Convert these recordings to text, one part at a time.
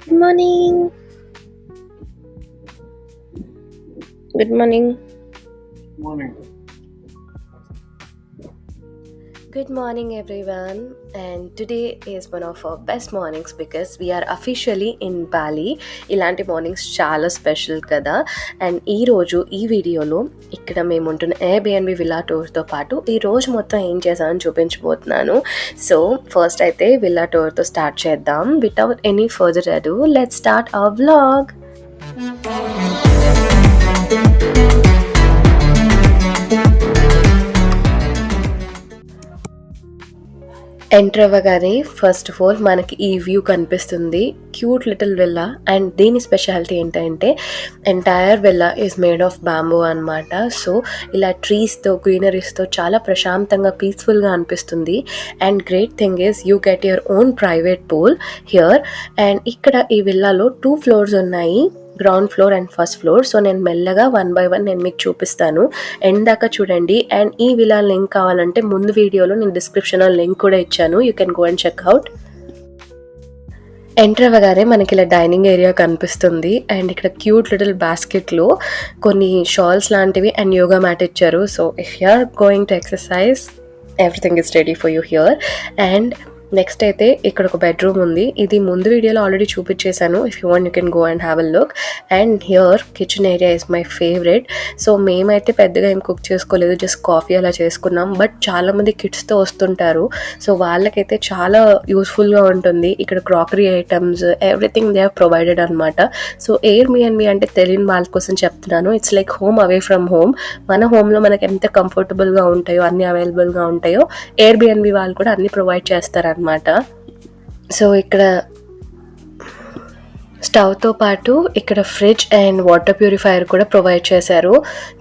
Good morning. Good morning. Morning. Good morning, everyone. And today is one of our best mornings because we are officially in Bali. ఇలాంటి mornings చాలా special కదా. And ఈ వీడియోలో ఇక్కడ మేము ఉంటున్న Airbnb villa టూర్తో పాటు ఈ రోజు మొత్తం ఏం చేసామని చూపించబోతున్నాను. సో ఫస్ట్ అయితే విల్లా టూర్తో స్టార్ట్ చేద్దాం. వితౌట్ ఎనీ ఫర్దర్ అడు let's start our vlog. Enter అవ్వగానే ఫస్ట్ ఆఫ్ ఆల్ మనకి ఈ వ్యూ కనిపిస్తుంది. Cute little villa. అండ్ దీని స్పెషాలిటీ ఏంటంటే entire villa is made of bamboo అనమాట. సో ఇలా ట్రీస్తో గ్రీనరీస్తో చాలా ప్రశాంతంగా పీస్ఫుల్గా అనిపిస్తుంది. And great thing is you get your own private pool here. And ఇక్కడ ఈ విల్లాలో 2 ఫ్లోర్స్ ఉన్నాయి, ground floor and first floor. So నేను మెల్లగా 1 by 1 నేను మీకు చూపిస్తాను. ఎండ్ దాకా చూడండి. అండ్ ఈ విలా లింక్ కావాలంటే ముందు వీడియోలో నేను డిస్క్రిప్షన్లో లింక్ కూడా ఇచ్చాను. You can go and check out. Enter అవ్వగానే మనకి ఇలా డైనింగ్ ఏరియా కనిపిస్తుంది. అండ్ ఇక్కడ క్యూట్ లిటిల్ బాస్కెట్లో కొన్ని షాల్స్ లాంటివి అండ్ యోగా మ్యాట్ ఇచ్చారు. So if you are going to exercise everything is ready for you here. And next అయితే ఇక్కడ ఒక బెడ్రూమ్ ఉంది. ఇది ముందు వీడియోలో ఆల్రెడీ చూపించేశాను. If you want you can go and have a look. And here kitchen area is my favourite. So మేమైతే పెద్దగా ఏం కుక్ చేసుకోలేదు, జస్ట్ కాఫీ అలా చేసుకున్నాం. బట్ చాలామంది కిడ్స్తో వస్తుంటారు, సో వాళ్ళకైతే చాలా యూస్ఫుల్గా ఉంటుంది. ఇక్కడ crockery items everything they have provided అనమాట. సో ఎయిర్బిఎన్బి అంటే తెలియని వాళ్ళ కోసం చెప్తున్నాను. It's like home away from home. మన హోమ్లో మనకి ఎంత కంఫర్టబుల్గా ఉంటాయో, అన్ని అవైలబుల్గా ఉంటాయో, ఎయిర్బిఎన్బి వాళ్ళు కూడా అన్ని ప్రొవైడ్ చేస్తారు అనమాట. సో ఇక్కడ స్టవ్తో పాటు ఇక్కడ ఫ్రిడ్జ్ అండ్ వాటర్ ప్యూరిఫైయర్ కూడా ప్రొవైడ్ చేశారు.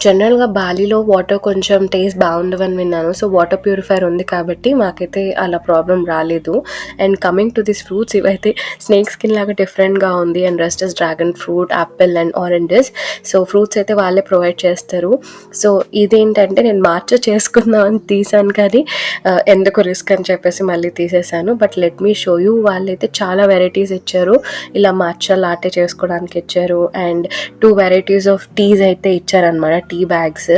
జనరల్గా బాలీలో వాటర్ కొంచెం టేస్ట్ బాగుండవని విన్నాను. సో వాటర్ ప్యూరిఫైయర్ ఉంది కాబట్టి మాకైతే అలా ప్రాబ్లం రాలేదు. And coming to this fruits, ఇవైతే స్నేక్ స్కిన్ లాగా డిఫరెంట్గా ఉంది. And rest is dragon fruit, Apple and oranges. So fruits అయితే వాళ్ళే ప్రొవైడ్ చేస్తారు. సో ఇదేంటంటే నేను మార్చ చేసుకుందామని తీసాను, కానీ ఎందుకు రిస్క్ అని చెప్పేసి మళ్ళీ తీసేసాను. But let me show you. వాళ్ళైతే చాలా వెరైటీస్ ఇచ్చారు. ఇలా మార్చ లాటే చేసుకోవడానికి ఇచ్చారు. అండ్ 2 varieties ఆఫ్ టీస్ అయితే ఇచ్చారనమాట, టీ బ్యాగ్స్.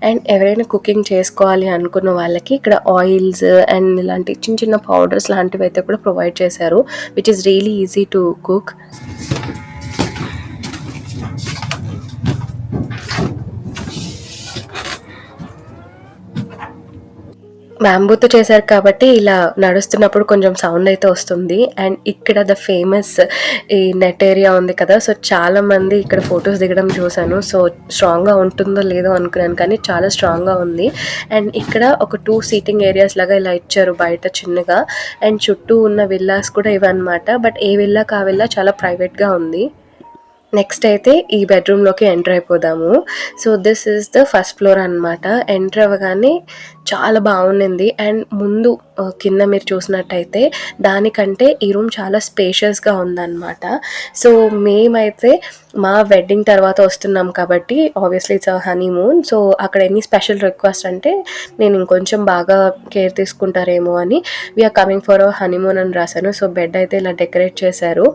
అండ్ ఎవరైనా కుకింగ్ చేసుకోవాలి అనుకున్న వాళ్ళకి ఇక్కడ ఆయిల్స్ అండ్ ఇలాంటి చిన్న చిన్న పౌడర్స్ లాంటివి అయితే కూడా ప్రొవైడ్ చేశారు, which is really easy to cook. బ్యాంబూతో చేశారు కాబట్టి ఇలా నడుస్తున్నప్పుడు కొంచెం సౌండ్ అయితే వస్తుంది. అండ్ ఇక్కడ ద ఫేమస్ ఈ నెట్ ఏరియా ఉంది కదా. సో చాలా మంది ఇక్కడ ఫొటోస్ దిగడం చూశాను. సో స్ట్రాంగ్గా ఉంటుందో లేదో అనుకున్నాను, కానీ చాలా స్ట్రాంగ్గా ఉంది. అండ్ ఇక్కడ ఒక 2 సీటింగ్ ఏరియాస్ లాగా ఇలా ఇచ్చారు బయట చిన్నగా. అండ్ చుట్టూ ఉన్న విల్లాస్ కూడా ఇవన్నమాట. బట్ ఏ విల్లా కా విల్లా చాలా ప్రైవేట్గా ఉంది. నెక్స్ట్ అయితే ఈ బెడ్రూమ్లోకి ఎంటర్ అయిపోదాము. So this is the first floor అనమాట. ఎంటర్ అవ్వగానే చాలా బాగుండింది. అండ్ ముందు కింద మీరు చూసినట్టయితే దానికంటే ఈ రూమ్ చాలా స్పేషియస్గా ఉందన్నమాట. సో మేమైతే మా వెడ్డింగ్ తర్వాత వస్తున్నాం కాబట్టి ఆబ్వియస్లీ ఇట్స్ హనీమూన్. సో అక్కడ ఎన్ని స్పెషల్ రిక్వెస్ట్ అంటే నేను ఇంకొంచెం బాగా కేర్ తీసుకుంటారేమో అని we are coming for our honeymoon అని రాశాను. సో బెడ్ అయితే ఇలా డెకరేట్ చేశారు.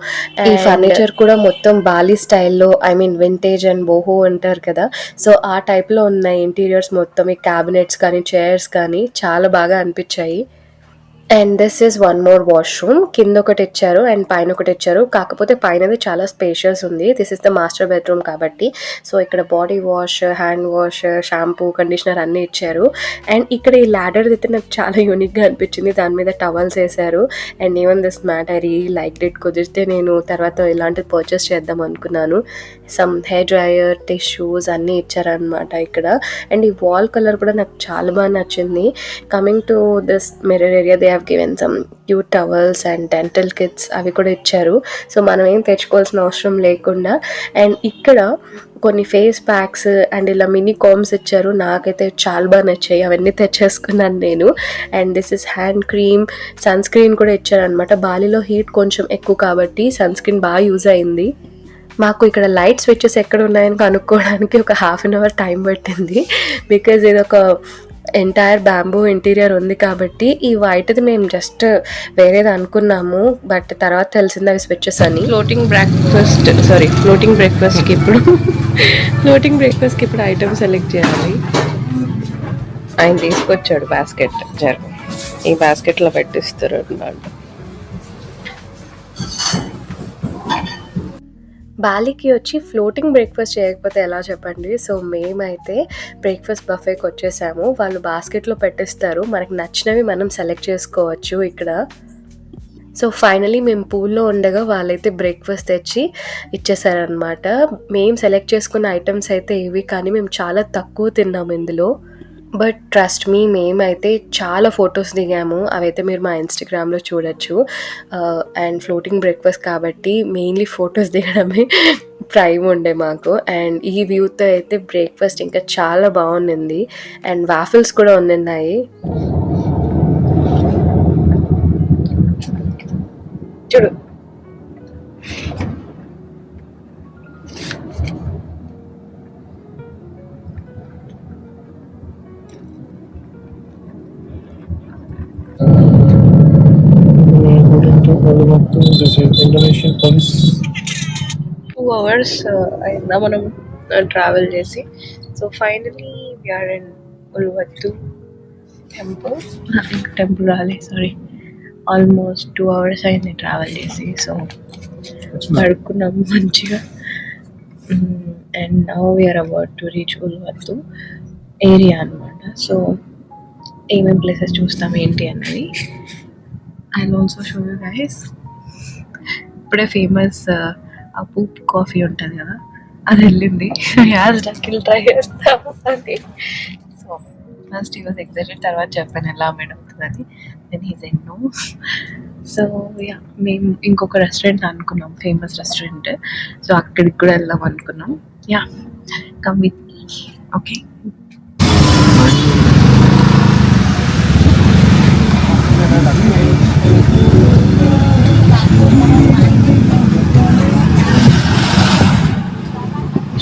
ఈ ఫర్నిచర్ కూడా మొత్తం బాలీ స్టైల్లో, I mean vintage and boho అంటారు కదా, సో ఆ టైప్లో ఉన్నాయి ఇంటీరియర్స్ మొత్తం. ఈ క్యాబినెట్స్ కానీ చైర్స్ కానీ చాలా బాగా అనిపించాయి. And this is 1 more washroom. కింద ఒకటి ఇచ్చారు అండ్ పైన ఒకటి ఇచ్చారు. కాకపోతే పైనది చాలా స్పేషియస్ ఉంది. This is the master bedroom కాబట్టి. సో ఇక్కడ body wash, hand wash, shampoo, conditioner అన్నీ ఇచ్చారు. అండ్ ఇక్కడ ఈ ల్యాడర్ అయితే నాకు చాలా యూనిక్గా అనిపించింది. దాని మీద టవల్స్ వేశారు. And even this mat I really like it. కుదిరితే నేను తర్వాత ఇలాంటిది పర్చేస్ చేద్దాం అనుకున్నాను. సమ్ హెయిర్ డ్రయర్, టిష్యూస్ అన్నీ ఇచ్చారనమాట ఇక్కడ. అండ్ ఈ వాల్ కలర్ కూడా నాకు చాలా బాగా నచ్చింది. Coming to this mirror area, they have given some cute towels and dental kits అవి కూడా ఇచ్చారు. సో మనం ఏం తెచ్చుకోవాల్సిన అవసరం లేకుండా. అండ్ ఇక్కడ కొన్ని ఫేస్ ప్యాక్స్ అండ్ ఇలా మినీ కామ్స్ ఇచ్చారు. నాకైతే చాలా బాగా నచ్చాయి, అవన్నీ తెచ్చేసుకున్నాను నేను. And this is hand cream, sunscreen కూడా ఇచ్చారనమాట. బాలీలో హీట్ కొంచెం ఎక్కువ కాబట్టి సన్ స్క్రీన్ బాగా యూజ్ అయింది. మాకు ఇక్కడ లైట్ స్విచెస్ ఎక్కడ ఉన్నాయని కనుక్కోవడానికి ఒక 1/2 hour టైం పట్టింది. బికాజ్ ఇది ఒక ఎంటైర్ బ్యాంబూ ఇంటీరియర్ ఉంది కాబట్టి ఈ వైట్ది మేము జస్ట్ వేరేది అనుకున్నాము, బట్ తర్వాత తెలిసింది అవి స్విచెస్ అని. ఫ్లోటింగ్ బ్రేక్ఫాస్ట్కి ఇప్పుడు ఐటమ్ సెలెక్ట్ చేయాలి. ఆయన తీసుకొచ్చాడు బాస్కెట్, ఈ బాస్కెట్లో పెట్టిస్తారు అన్నమాట. బాలికి వచ్చి ఫ్లోటింగ్ బ్రేక్ఫాస్ట్ చేయకపోతే ఎలా చెప్పండి. సో మేమైతే బ్రేక్ఫాస్ట్ బఫేకి వచ్చేసాము. వాళ్ళు బాస్కెట్లో పెట్టిస్తారు, మనకి నచ్చినవి మనం సెలెక్ట్ చేసుకోవచ్చు ఇక్కడ. సో ఫైనలీ మేము పూల్లో ఉండగా వాళ్ళైతే బ్రేక్ఫాస్ట్ తెచ్చి ఇచ్చేసారనమాట. మేము సెలెక్ట్ చేసుకున్న ఐటమ్స్ అయితే ఇవి, కానీ మేము చాలా తక్కువ తిన్నాము ఇందులో. బట్ ట్రస్ట్ మీ, మేమైతే చాలా ఫొటోస్ దిగాము, అవైతే మీరు మా ఇన్స్టాగ్రామ్లో చూడొచ్చు. అండ్ ఫ్లోటింగ్ బ్రేక్ఫాస్ట్ కాబట్టి మెయిన్లీ ఫొటోస్ దిగడమే ప్రైమ్ ఉండే మాకు. అండ్ ఈ వ్యూతో అయితే బ్రేక్ఫాస్ట్ ఇంకా చాలా బాగుండింది. అండ్ వాఫిల్స్ కూడా ఉన్నాయి. చూడు, Indonesian police. 2 hours అయిందా మనం ట్రావెల్ చేసి. So finally we are in Uluwatu temple sorry, almost 2 hours అయింది ట్రావెల్ చేసి. సో పడుకున్నాము మంచిగా. And now we are about to reach Uluwatu area అనమాట. సో ఏమేమి ప్లేసెస్ చూస్తాం ఏంటి అన్నది I'll also show you guys. ఇప్పుడే ఫేమస్ అపూప్ కాఫీ ఉంటుంది కదా, అది వెళ్ళింది. యాజ్కి ట్రై చేస్తాము అని. సో ఫస్ట్ ఈ వాజ్ ఎక్సైటెడ్, తర్వాత చెప్పాను ఎలా మేడం అవుతుందని. Then he said no. So yeah, మేము ఇంకొక రెస్టారెంట్ అనుకున్నాం, ఫేమస్ రెస్టారెంట్. సో అక్కడికి కూడా వెళ్దాం అనుకున్నాం. Yeah, come with me. Okay,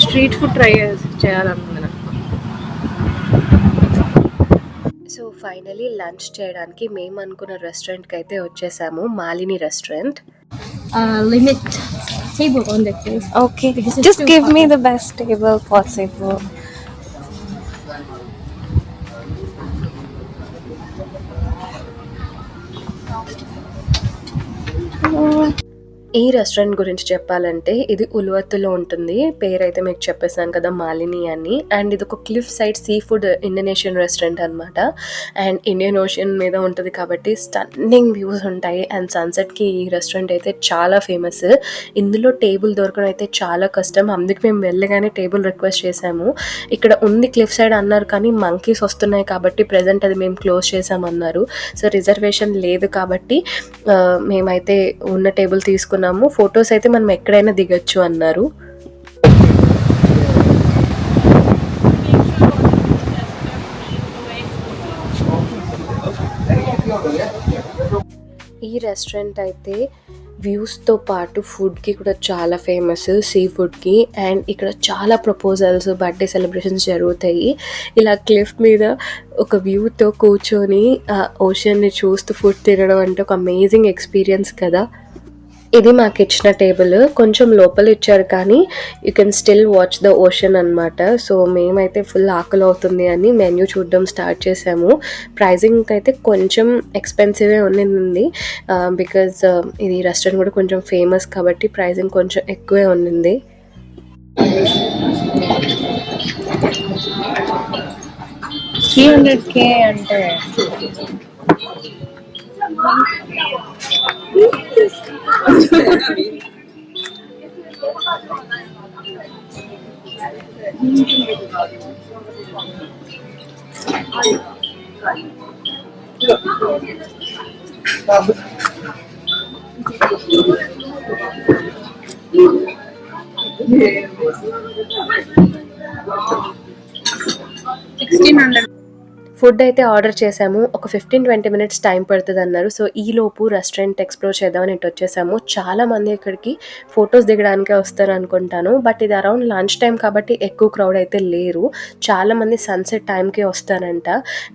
street food try చేయాలనుకున్నాను. సో ఫైనలీ లంచ్ చేయడానికి మేము అనుకున్న రెస్టారెంట్కి అయితే వచ్చేసాము, Malini restaurant. Limit table on the place. Okay, just give me the best table possible. ఈ రెస్టారెంట్ గురించి చెప్పాలంటే ఇది ఉల్వత్తులో ఉంటుంది. పేరైతే మీకు చెప్పేసాను కదా, మాలిని అని. అండ్ ఇది ఒక cliff side sea food Indonesian restaurant అనమాట. అండ్ ఇండియన్ ఓషన్ మీద ఉంటుంది కాబట్టి స్టన్నింగ్ వ్యూస్ ఉంటాయి. అండ్ సన్సెట్కి ఈ రెస్టారెంట్ అయితే చాలా ఫేమస్. ఇందులో టేబుల్ దొరకడం అయితే చాలా కష్టం, అందుకే మేము వెళ్ళగానే టేబుల్ రిక్వెస్ట్ చేసాము. ఇక్కడ ఉంది క్లిఫ్ సైడ్ అన్నారు, కానీ మంకీస్ వస్తున్నాయి కాబట్టి ప్రెజెంట్ అది మేము క్లోజ్ చేసామన్నారు. సో రిజర్వేషన్ లేదు కాబట్టి మేమైతే ఉన్న టేబుల్ తీసుకున్నాము. ఫొటోస్ అయితే మనం ఎక్కడైనా దిగొచ్చు అన్నారు. ఈ రెస్టారెంట్ అయితే వ్యూస్తో పాటు ఫుడ్కి కూడా చాలా ఫేమస్, సీ ఫుడ్కి. అండ్ ఇక్కడ చాలా ప్రపోజల్స్, బర్త్డే సెలబ్రేషన్స్ జరుగుతాయి. ఇలా క్లిఫ్ మీద ఒక వ్యూతో కూర్చొని ఓషన్ని చూస్తూ ఫుడ్ తినడం అంటే ఒక అమేజింగ్ ఎక్స్పీరియన్స్ కదా. ఇది మాకు ఇచ్చిన టేబుల్ కొంచెం లోపల ఇచ్చారు, కానీ you can still watch the ocean అనమాట. సో మేమైతే ఫుల్ ఆకలి అవుతుంది అని మెన్యూ చూడడం స్టార్ట్ చేసాము. ప్రైజింగ్ అయితే కొంచెం ఎక్స్పెన్సివే ఉన్నింది, బికాజ్ ఇది రెస్టారెంట్ కూడా కొంచెం ఫేమస్ కాబట్టి ప్రైజింగ్ కొంచెం ఎక్కువే ఉన్నింది. $300K అంటే 1600 ఫుడ్ అయితే ఆర్డర్ చేసాము. ఒక 15-20 మినిట్స్ టైం పడుతుందన్నారు. సో ఈలోపు రెస్టారెంట్ ఎక్స్ప్లోర్ చేద్దామని ఇటు వచ్చేసాము. చాలామంది ఇక్కడికి ఫొటోస్ దిగడానికే వస్తారనుకుంటాను. బట్ ఇది అరౌండ్ లంచ్ టైం కాబట్టి ఎక్కువ క్రౌడ్ అయితే లేరు. చాలామంది సన్సెట్ టైంకే వస్తారంట.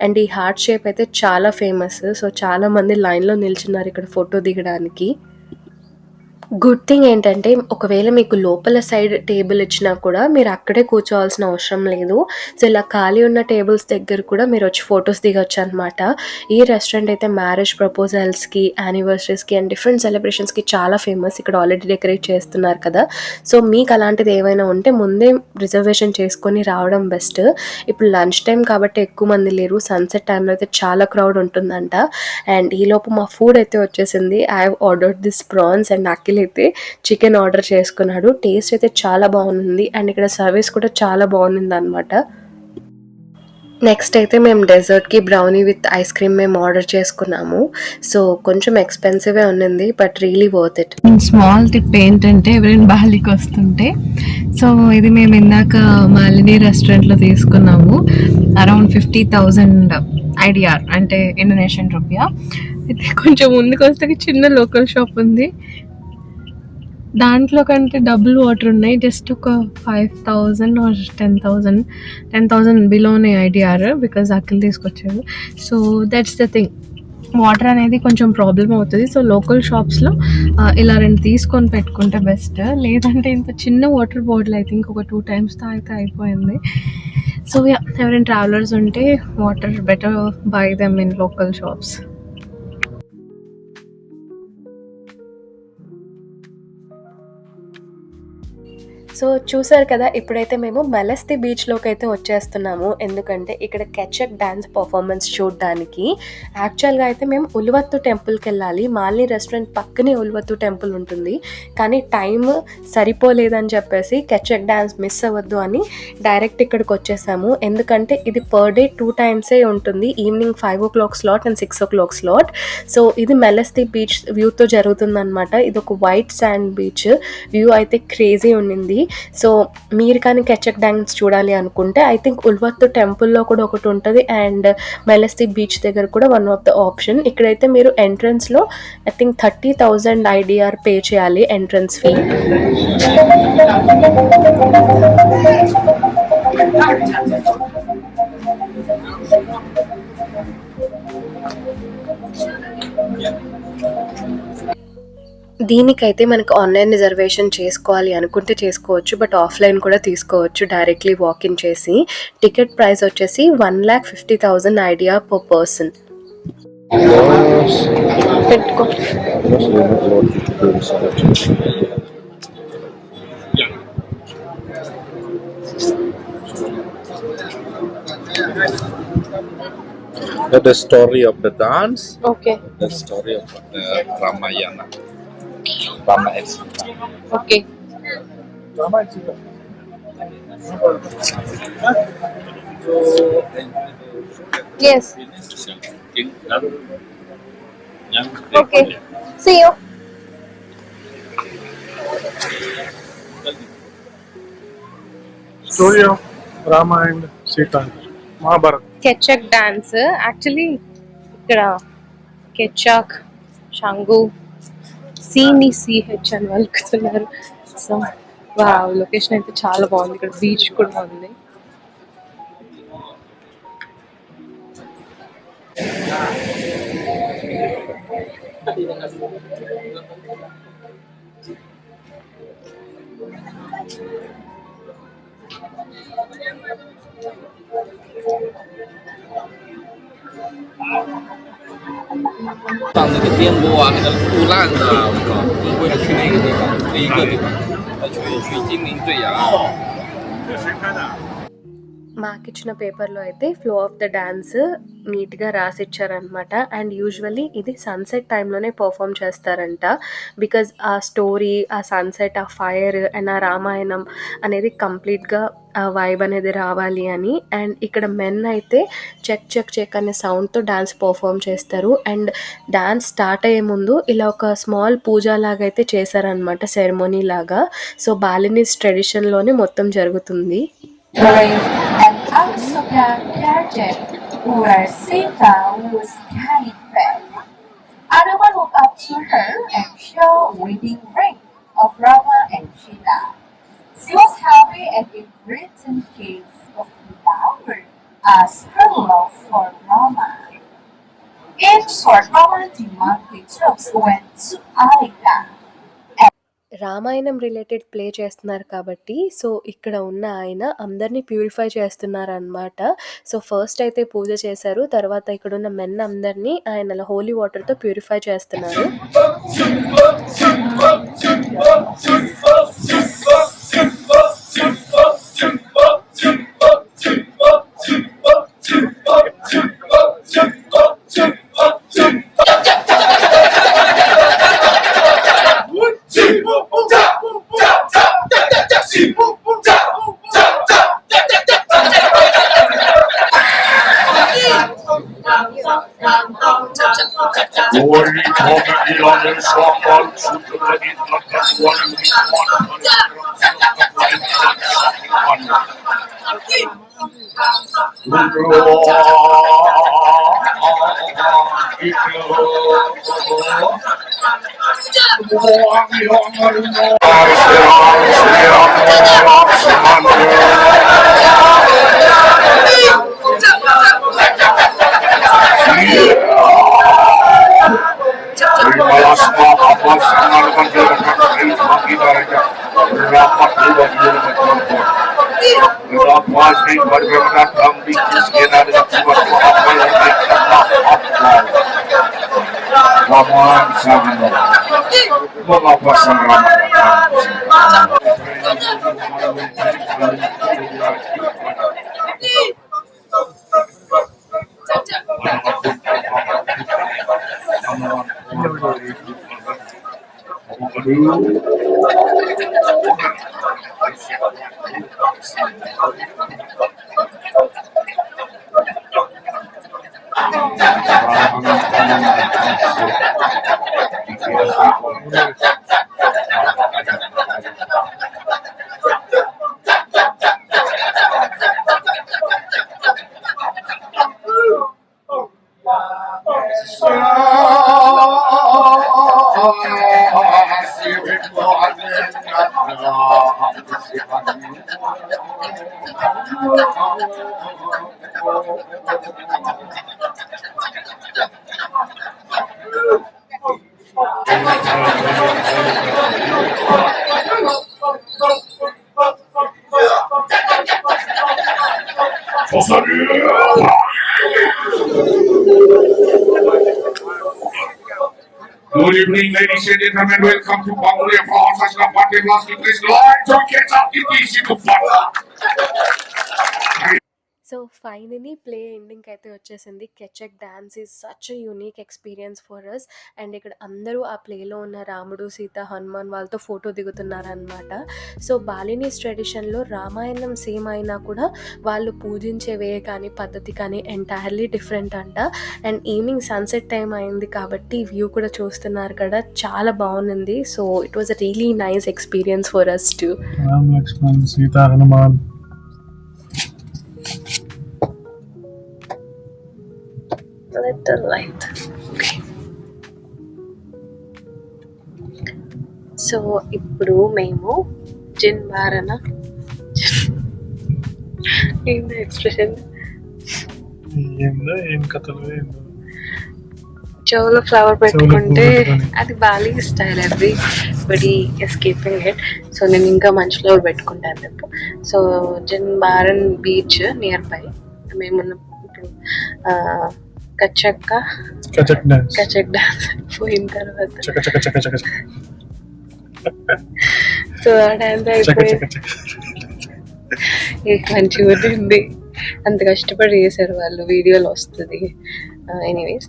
అండ్ ఈ హార్ట్ షేప్ అయితే చాలా ఫేమస్. సో చాలామంది లైన్లో నిల్చున్నారు ఇక్కడ ఫోటో దిగడానికి. గుడ్ థింగ్ ఏంటంటే ఒకవేళ మీకు లోపల సైడ్ టేబుల్ ఇచ్చినా కూడా మీరు అక్కడే కూర్చోవాల్సిన అవసరం లేదు. సో ఇలా ఖాళీ ఉన్న టేబుల్స్ దగ్గర కూడా మీరు వచ్చి ఫొటోస్ దిగొచ్చు అనమాట. ఈ రెస్టారెంట్ అయితే మ్యారేజ్ ప్రపోజల్స్కి, యానివర్సరీస్కి అండ్ డిఫరెంట్ సెలబ్రేషన్స్కి చాలా ఫేమస్. ఇక్కడ ఆల్రెడీ డెకరేట్ చేస్తున్నారు కదా. సో మీకు అలాంటిది ఏమైనా ఉంటే ముందే రిజర్వేషన్ చేసుకొని రావడం బెస్ట్. ఇప్పుడు లంచ్ టైం కాబట్టి ఎక్కువ మంది లేరు. సన్సెట్ టైంలో అయితే చాలా క్రౌడ్ ఉంటుందంట. అండ్ ఈలోపు మా ఫుడ్ అయితే వచ్చేసింది. I have ordered this prawns and Akhil అయితే చికెన్ ఆర్డర్ చేసుకున్నాడు. టేస్ట్ అయితే చాలా బాగుంది అండ్ ఇక్కడ సర్వీస్ కూడా చాలా బాగుంది అనమాట. నెక్స్ట్ అయితే మేము డెజర్ట్కి బ్రౌనీ విత్ ఐస్ క్రీమ్ మేము ఆర్డర్ చేసుకున్నాము. సో కొంచెం ఎక్స్పెన్సివే ఉన్నింది but really worth it. Small tip ఏంటంటే ఎవరైనా బాలికి వస్తుంటే, సో ఇది మేము ఇందాక మాలిని రెస్టారెంట్లో తీసుకున్నాము. అరౌండ్ 50,000 ఐడిఆర్ అంటే ఇండోనేషియన్ రూపియా. అయితే కొంచెం ముందుకు వస్తే చిన్న లోకల్ షాప్ ఉంది. దాంట్లో కంటే డబుల్ వాటర్ ఉన్నాయి. జస్ట్ ఒక 5,000 ఆర్ 10,000 బిలోనే ఐడిఆర్, బికాజ్ అఖిల్ తీసుకొచ్చారు. So that's the thing, water అనేది కొంచెం ప్రాబ్లం అవుతుంది. సో లోకల్ షాప్స్లో ఇలా 2 తీసుకొని పెట్టుకుంటే బెస్ట్. లేదంటే ఇంత చిన్న వాటర్ బాటిల్ అయితే ఇంకొక 2 times తాగితే అయిపోయింది. సో ఎవరైనా ట్రావెలర్స్ ఉంటే water better by them in local shops. So చూసారు కదా, ఇప్పుడైతే మేము మెలస్తి బీచ్లోకి అయితే వచ్చేస్తున్నాము. ఎందుకంటే ఇక్కడ కెచక్ డ్యాన్స్ పర్ఫార్మెన్స్ చూడడానికి. యాక్చువల్గా అయితే మేము ఉలువత్తు టెంపుల్కి వెళ్ళాలి. మాలిని రెస్టారెంట్ పక్కనే ఉలువత్తు టెంపుల్ ఉంటుంది. కానీ టైం సరిపోలేదని చెప్పేసి కెచక్ డ్యాన్స్ మిస్ అవ్వద్దు అని డైరెక్ట్ ఇక్కడికి వచ్చేసాము. ఎందుకంటే ఇది పర్ డే 2 times ఉంటుంది. Evening 5 o'clock slot and 6 o'clock slot. So ఇది మెలస్తి బీచ్ వ్యూతో జరుగుతుందన్నమాట. ఇది ఒక వైట్ శాండ్ బీచ్. వ్యూ అయితే క్రేజీ ఉండింది. సో మీరు కానీ కెచక్ డ్యాన్స్ చూడాలి అనుకుంటే ఐ థింక్ ఉల్వత్తు టెంపుల్లో కూడా ఒకటి ఉంటుంది అండ్ మెలస్తి బీచ్ దగ్గర కూడా వన్ ఆఫ్ ద ఆప్షన్. ఇక్కడైతే మీరు ఎంట్రన్స్లో ఐ థింక్ 30,000 ఐడిఆర్ పే చేయాలి ఎంట్రన్స్ ఫీ. దీనికైతే మనకు ఆన్లైన్ రిజర్వేషన్ చేసుకోవాలి అనుకుంటే చేసుకోవచ్చు, బట్ ఆఫ్లైన్ కూడా తీసుకోవచ్చు డైరెక్ట్లీ వాకిన్ చేసి. టికెట్ ప్రైస్ వచ్చేసి 1,50,000 ఐడియా పర్ పర్సన్. పెట్టుకో. The story of the dance. Okay The story of the Ramayana. Rama and Sita. Okay. Yes. Okay. See you. Story of Rama and Sita, Mahabharata. కెచక్ dance actually ఇక్కడ కెచక్, షంగు, సిని CH అని వలుకుతున్నారు. So location అయితే చాలా బాగుంది. ఇక్కడ బీచ్ కూడా ఉంది.放那个颠簸啊，那个路烂的，我靠！我为了去那个地方，去一个地方，去金陵坠崖。这谁拍的？ మాకిచ్చిన పేపర్లో అయితే ఫ్లో ఆఫ్ ద డాన్స్ నీట్గా రాసిచ్చారనమాట. అండ్ యూజువల్లీ ఇది సన్సెట్ టైంలోనే పర్ఫామ్ చేస్తారంట. బికాజ్ ఆ స్టోరీ, ఆ సన్సెట్, ఆ ఫైర్ అండ్ ఆ రామాయణం అనేది కంప్లీట్గా ఆ వైబ్ అనేది రావాలి అని. అండ్ ఇక్కడ మెన్ అయితే చెక్ చెక్ చెక్ అనే సౌండ్తో డాన్స్ పర్ఫామ్ చేస్తారు. అండ్ డాన్స్ స్టార్ట్ అయ్యే ముందు ఇలా ఒక స్మాల్ పూజ లాగా అయితే చేశారనమాట, సెరమోనీ లాగా. సో బాలినీస్ ట్రెడిషన్లోనే మొత్తం జరుగుతుంది. During an out of the character where Sita was carried back. Hanuman walked up to her and showed a wedding ring of Rama and Sita. She was happy and gave written gifts of flower as her love for Rama. In short, romantic monthly trips went to Alika. Ramayanam related play చేస్తున్నారు కాబట్టి so ఇక్కడ ఉన్న ఆయన అందరినీ purify చేస్తున్నారనమాట. So first అయితే పూజ చేశారు, తర్వాత ఇక్కడ ఉన్న మెన్ అందరినీ ఆయన హోలీ వాటర్తో ప్యూరిఫై చేస్తున్నారు. Good evening, ladies and gentlemen. Welcome to Bangladesh for our Sasha Party Last English Live to catch up the DC to so finally play ఎండింగ్కి అయితే వచ్చేసింది. కెచక్ dance is such a unique experience for us. And ఇక్కడ అందరూ ఆ ప్లేలో ఉన్న రాముడు, సీత, హనుమాన్ వాళ్ళతో ఫోటో దిగుతున్నారనమాట. సో బాలినీస్ ట్రెడిషన్లో రామాయణం సేమ్ అయినా కూడా వాళ్ళు పూజించే వే కానీ పద్ధతి కానీ ఎంటైర్లీ డిఫరెంట్ అంట. అండ్ ఈవినింగ్ సన్సెట్ టైం అయింది కాబట్టి వ్యూ కూడా చూస్తున్నారు కదా, చాలా బాగుంది. So it was a really nice experience for us too. Ram Laxman Sita Hanuman. Little light. So ఇప్పుడు మేము జిన్వారన ఏంది ఎక్స్ప్రెషన్ ఏందో ఏం కథలు ఏందో చెవులో ఫ్లవర్ పెట్టుకుంటే అది Bali style. Everybody escaping it. So నేను ఇంకా మంచి ఫ్లవర్ పెట్టుకుంటాను రేపు. So Jimbaran beach near by మేము ఇప్పుడు కచక్ డాన్స్ పోయిన తర్వాత సో ఆ డాన్స్ అయిపోయింది. మంచిగా ఉంటుంది, అంత కష్టపడి చేశారు వాళ్ళు, వీడియోలో వస్తుంది. ఎనీవేస్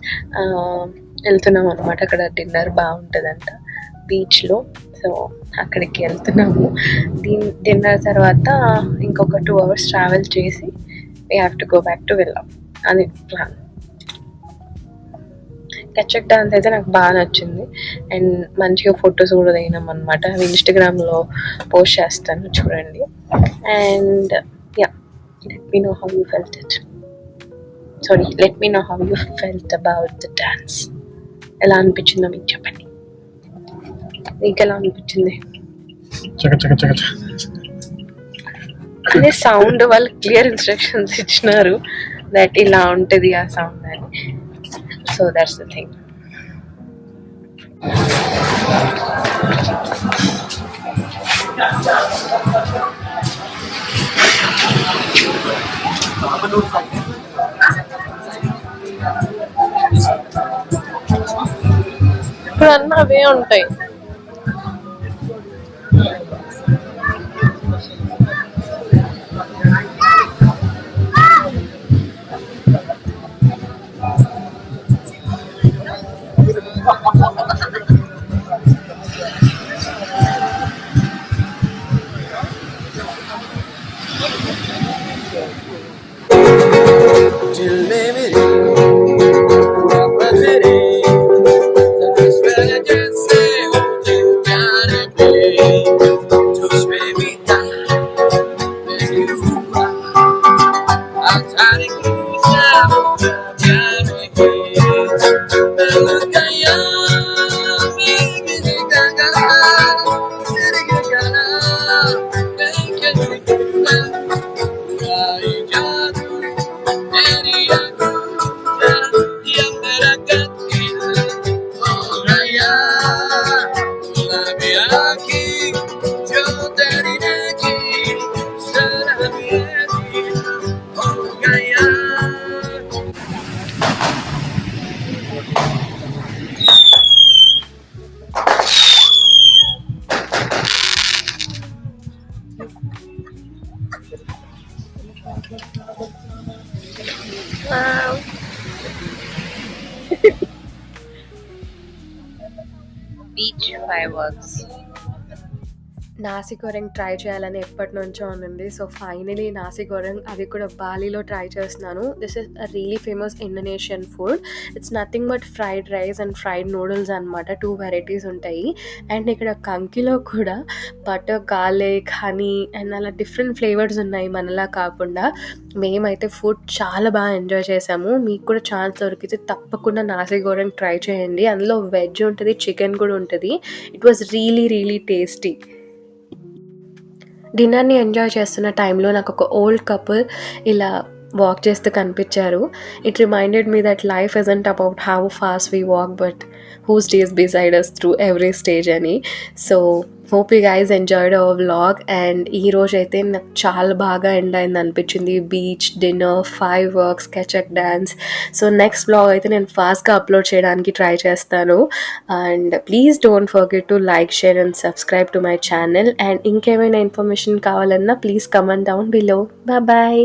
వెళ్తున్నాం అనమాట. అక్కడ డిన్నర్ బాగుంటుందంట బీచ్లో. సో అక్కడికి వెళ్తున్నాము. డిన్నర్ తర్వాత ఇంకొక 2 hours ట్రావెల్ చేసి we have to go back to వెళ్ళాం. అది ప్లాన్. కచక్ డాన్స్ అయితే నాకు బాగా నచ్చింది. అండ్ మంచిగా ఫొటోస్ కూడా దిగినాం అనమాట. అవి ఇన్స్టాగ్రామ్లో పోస్ట్ చేస్తాను, చూడండి. And yeah, let me know how you felt it. Sorry, let me know how you felt about the dance. ఎలా అనిపించిందో మీకు చెప్పండి. మీకు ఎలా అనిపించింది? చక చక చక చక. అదే సౌండ్ వాళ్ళు క్లియర్ ఇన్స్ట్రక్షన్స్ ఇచ్చినారు దట్ ఇలా ఉంటుంది ఆ సౌండ్ అని. So that's the thing. ఇప్పుడు అన్న అవే ఉంటాయి. दिल में मेरे पूरा बदले इस वजह जैसे होते प्यार के तुझ पे बीता मेरी हुआ आचार्य की सब प्यार के मिल गया मेरे गगना तेरे गगना देखे दिखना बुराई जादू तेरी आंखों yang berangkat oh raya lebih lagi jauh dari negeri selama oh gaya. Beach fireworks. Nasi goreng try చేయాలని ఎప్పటి నుంచో ఉంది. సో ఫైనలీ నాసి గోరెంగ్ అది కూడా బాలీలో ట్రై చేస్తున్నాను. This is a really famous Indonesian food. It's nothing but fried rice and fried noodles అనమాట. 2 varieties ఉంటాయి. అండ్ ఇక్కడ కంకిలో కూడా బటర్, గార్లిక్, హనీ అండ్ అలా డిఫరెంట్ ఫ్లేవర్స్ ఉన్నాయి మనలా కాకుండా. మేమైతే ఫుడ్ చాలా బాగా ఎంజాయ్ చేసాము. మీకు కూడా ఛాన్స్ దొరికితే తప్పకుండా నాసి గోరెంగ్ ట్రై చేయండి. అందులో వెజ్ ఉంటుంది, చికెన్ కూడా ఉంటుంది. It was really really tasty. డిన్నర్ని ఎంజాయ్ చేస్తున్న టైంలో నాకు ఒక ఓల్డ్ కపుల్ ఇలా వాక్ చేస్తూ కనిపించారు. It reminded me that life isn't about how fast we walk but who stays beside us through every stage అని. So hope you guys enjoyed our vlog. And ఈ రోజు అయితే నాకు చాలా బాగా ఎండ్ అయింది అనిపించింది. బీచ్, డిన్నర్, ఫైర్ వర్క్స్, కెచక్ డ్యాన్స్. సో నెక్స్ట్ వ్లాగ్ అయితే నేను ఫాస్ట్గా అప్లోడ్ చేయడానికి ట్రై చేస్తాను. And please don't forget to like, share and subscribe to my channel. And ఇంకేమైనా ఇన్ఫర్మేషన్ కావాలన్నా please comment down below. Bye.